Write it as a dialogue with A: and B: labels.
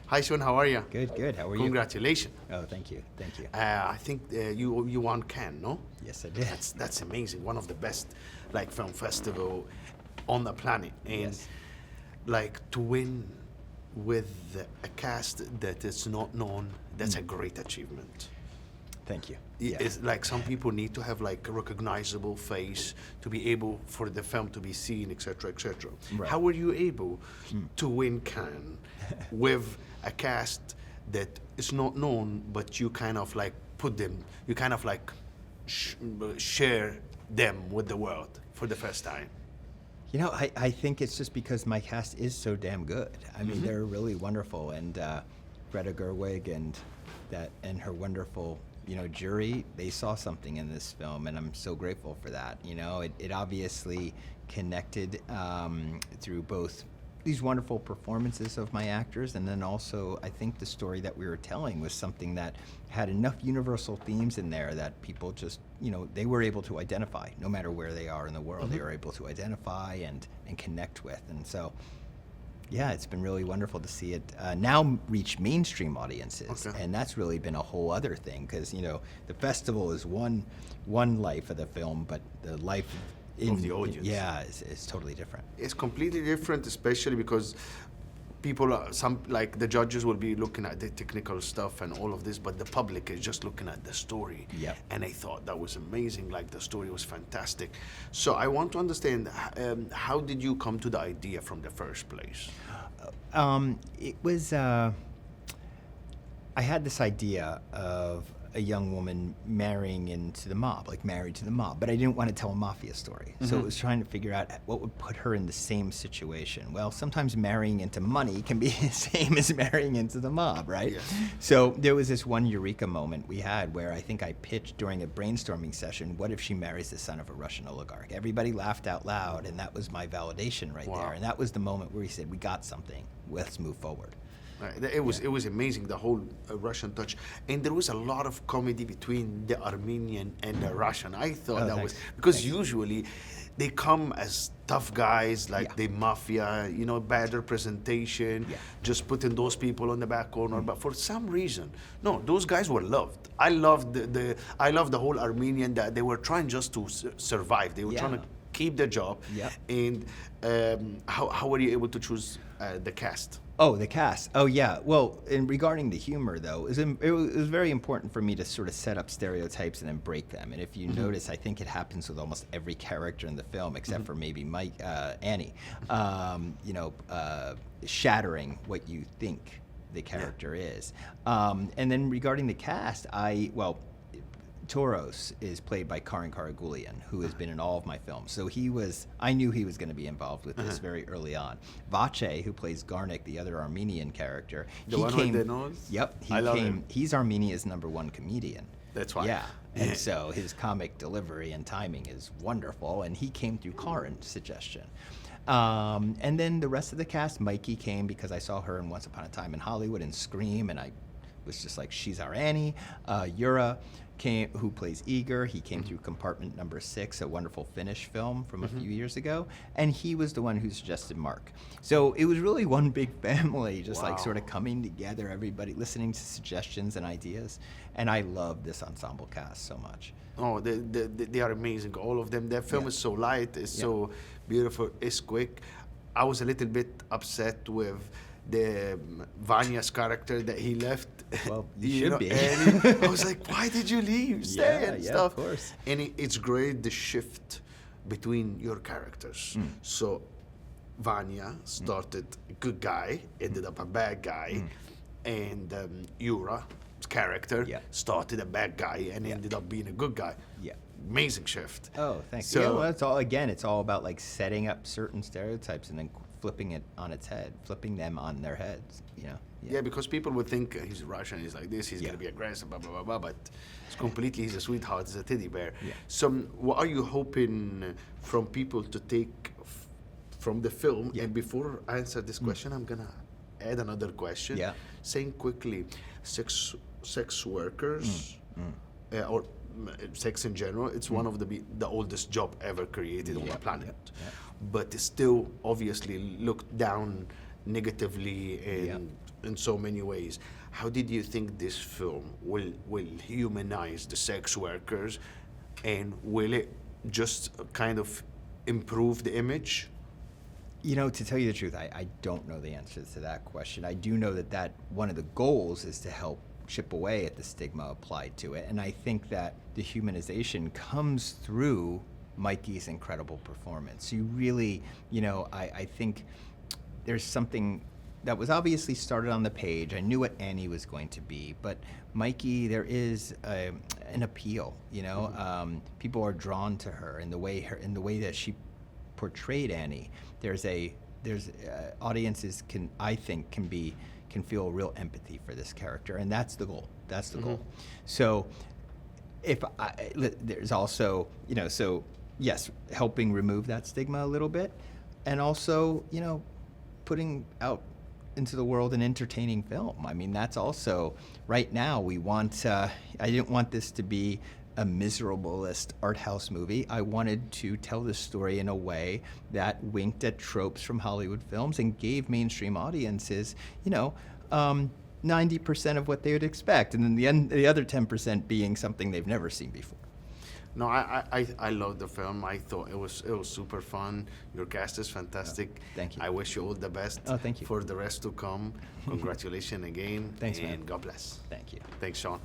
A: Hi, Sean. How are you?
B: Good, good. How are you?
A: Congratulations.
B: Oh, thank you, thank you.
A: I think you won Cannes, no?
B: Yes, I did.
A: That's amazing. One of the best like film festival on the planet, and
B: Yes.
A: like to win with a cast that is not known. That's a great achievement.
B: Thank you.
A: It's like some people need to have like a recognizable face to be able for the film to be seen, etc., etc.
B: Right.
A: How were you able to win Cannes with a cast that is not known, but you kind of like put them, you kind of like share them with the world for the first time?
B: You know, I think it's just because my cast is so damn good. I mean, they're really wonderful, and Greta Gerwig and her wonderful, jury, they saw something in this film, and I'm so grateful for that. It obviously connected through both these wonderful performances of my actors, and then also I think the story that we were telling was something that had enough universal themes in there that people just, they were able to identify, no matter where they are in the world, they were able to identify and connect with. And so, yeah, it's been really wonderful to see it now reach mainstream audiences, and that's really been a whole other thing, because the festival is one life of the film, but the life
A: of the audience,
B: is totally different.
A: It's completely different, especially because people are like the judges will be looking at the technical stuff and all of this, but the public is just looking at the story. And I thought that was amazing. Like the story was fantastic. So I want to understand, how did you come to the idea from the first place?
B: It was I had this idea of a young woman marrying into the mob, like married to the mob, but I didn't want to tell a mafia story. So it was trying to figure out what would put her in the same situation. Well, sometimes marrying into money can be the same as marrying into the mob, right?
A: Yes.
B: So there was this one eureka moment we had where I think I pitched during a brainstorming session, what if she marries the son of a Russian oligarch? Everybody laughed out loud, and that was my validation right there. And that was the moment where he said, we got something, let's move forward.
A: It was amazing, the whole Russian touch, and there was a lot of comedy between the Armenian and the Russian. I thought that was because usually they come as tough guys, like the mafia, bad representation, just putting those people on the back corner. But for some reason, no, those guys were loved. I loved the whole Armenian, that they were trying just to survive. They were trying to keep their job. And how were you able to choose the cast?
B: Oh, the cast. Oh, yeah. Well, in regarding the humor, though, it was very important for me to sort of set up stereotypes and then break them. And if you notice, I think it happens with almost every character in the film, except for maybe Annie. Shattering what you think the character is. And then regarding the cast, Toros is played by Karan Karagulian, who has been in all of my films. So I knew he was going to be involved with this very early on. Vache, who plays Garnik, the other Armenian character.
A: The one with the nose?
B: Yep.
A: I love him.
B: He's Armenia's #1 comedian.
A: That's why.
B: Yeah. And so his comic delivery and timing is wonderful, and he came through Karan's suggestion. And then the rest of the cast, Mikey came because I saw her in Once Upon a Time in Hollywood and Scream, and I was just like, she's our Annie. Yura came, who plays Igor. He came through Compartment Number 6, a wonderful Finnish film from a few years ago, and he was the one who suggested Mark. So it was really one big family, just like sort of coming together, everybody listening to suggestions and ideas, and I love this ensemble cast so much.
A: Oh, they are amazing, all of them. Their film is so light, it's so beautiful, it's quick. I was a little bit upset with the Vanya's character that he left.
B: Well, you should be.
A: And I was like, why did you leave? Stay and stuff.
B: Of course.
A: And it's great, the shift between your characters. So Vanya started a good guy, ended up a bad guy, and Yura's character started a bad guy and ended up being a good guy. Amazing shift.
B: Oh, thanks. So well, it's all about like setting up certain stereotypes and then flipping it on its head, flipping them on their heads,
A: Yeah, because people would think he's Russian, he's like this, he's going to be aggressive, blah, blah, blah, blah, but it's completely, he's a sweetheart, he's a teddy bear. So what are you hoping from people to take from the film? And before I answer this question, I'm going to add another question. Saying quickly, sex workers, or sex in general, it's one of the oldest job ever created on the planet. But it's still obviously looked down negatively in so many ways. How did you think this film will humanize the sex workers, and will it just kind of improve the image?
B: You know, to tell you the truth, I don't know the answer to that question. I do know that one of the goals is to help chip away at the stigma applied to it. And I think that the humanization comes through Mikey's incredible performance. You really, you know, I think there's something that was obviously started on the page. I knew what Annie was going to be, but Mikey, there is an appeal, you know. People are drawn to her in the way that she portrayed Annie. There's audiences can feel real empathy for this character, and that's the goal. That's the goal. So there's also, you know, so yes, helping remove that stigma a little bit, and also, you know, putting out into the world an entertaining film. I mean, that's also, right now we want, I didn't want this to be a miserablest art house movie. I wanted to tell this story in a way that winked at tropes from Hollywood films and gave mainstream audiences, you know, 90% of what they would expect, and then the other 10% being something they've never seen before.
A: No, I loved the film. I thought it was super fun. Your cast is fantastic.
B: Oh, thank you.
A: I wish you all the best.
B: Oh, thank you.
A: For the rest to come. Congratulations again.
B: Thanks,
A: and
B: man.
A: God bless.
B: Thank you.
A: Thanks, Sean.